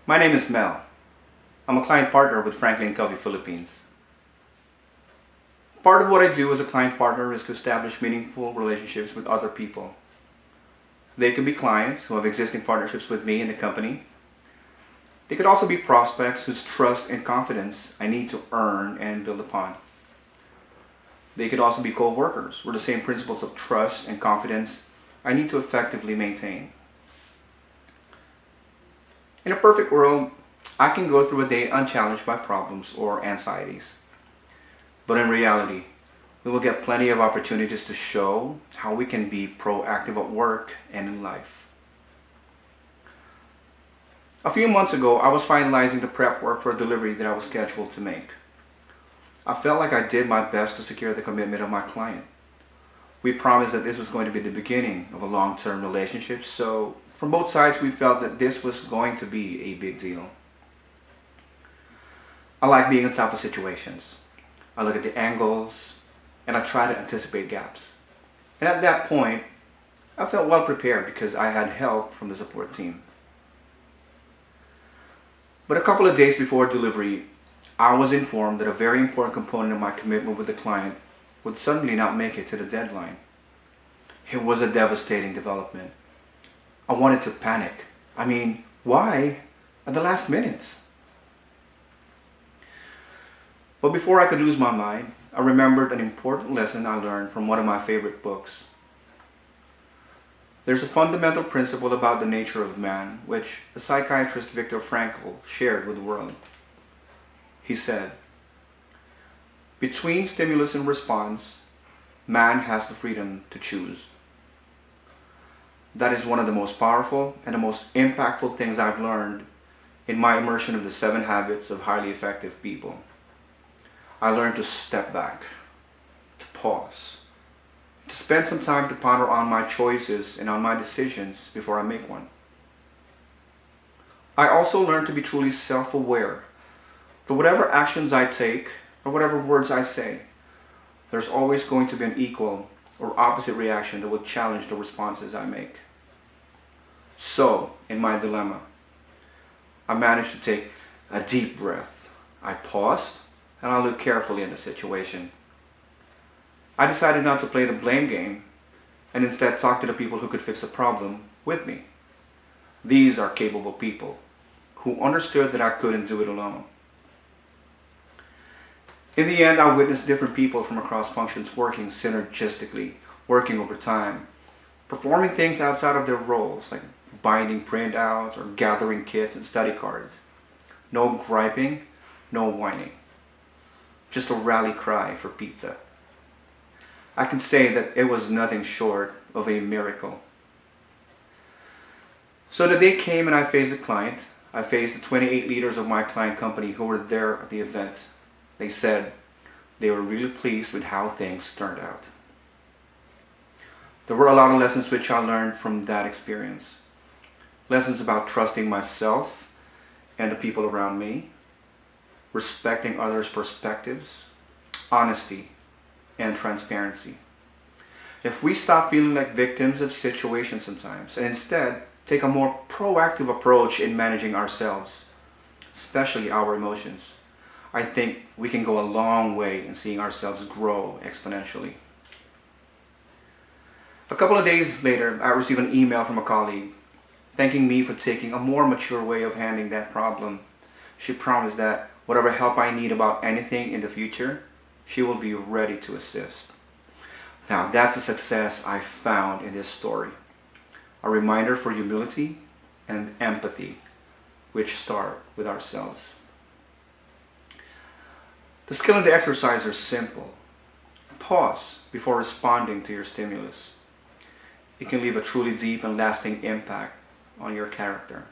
My name is Mel. I'm a client partner with Franklin Covey Philippines. Part of what I do as a client partner is to establish meaningful relationships with other people. They could be clients who have existing partnerships with me and the company. They could also be prospects whose trust and confidence I need to earn and build upon. They could also be co-workers where the same principles of trust and confidence I need to effectively maintain. In a perfect world, I can go through a day unchallenged by problems or anxieties. But in reality, we will get plenty of opportunities to show how we can be proactive at work and in life. A few months ago, I was finalizing the prep work for a delivery that I was scheduled to make. I felt like I did my best to secure the commitment of my client. We promised that this was going to be the beginning of a long-term relationship, so from both sides we felt that this was going to be a big deal. I like being on top of situations. I look at the angles, and I try to anticipate gaps. And at that point, I felt well prepared because I had help from the support team. But a couple of days before delivery, I was informed that a very important component of my commitment with the client would suddenly not make it to the deadline. It was a devastating development. I wanted to panic. Why at the last minute? But before I could lose my mind, I remembered an important lesson I learned from one of my favorite books. There's a fundamental principle about the nature of man, which the psychiatrist Viktor Frankl shared with the world. He said, "Between stimulus and response, man has the freedom to choose." That is one of the most powerful and the most impactful things I've learned in my immersion of the 7 habits of highly effective people. I learned to step back, to pause, to spend some time to ponder on my choices and on my decisions before I make one. I also learned to be truly self-aware that whatever actions I take or whatever words I say, there's always going to be an equal or opposite reaction that will challenge the responses I make. So, in my dilemma, I managed to take a deep breath. I paused and I looked carefully at the situation. I decided not to play the blame game and instead talk to the people who could fix the problem with me. These are capable people who understood that I couldn't do it alone. In the end, I witnessed different people from across functions working synergistically, working over time, performing things outside of their roles, like binding printouts or gathering kits and study cards. No griping, no whining. Just a rally cry for pizza. I can say that it was nothing short of a miracle. So the day came and I faced the client. I faced the 28 leaders of my client company who were there at the event. They said they were really pleased with how things turned out. There were a lot of lessons which I learned from that experience. Lessons about trusting myself and the people around me, respecting others' perspectives, honesty, and transparency. If we stop feeling like victims of situations sometimes and instead take a more proactive approach in managing ourselves, especially our emotions, I think we can go a long way in seeing ourselves grow exponentially. A couple of days later, I received an email from a colleague thanking me for taking a more mature way of handling that problem. She promised that whatever help I need about anything in the future, she will be ready to assist. Now, that's the success I found in this story. A reminder for humility and empathy, which start with ourselves. The skill and the exercise are simple. Pause before responding to your stimulus. It can leave a truly deep and lasting impact on your character.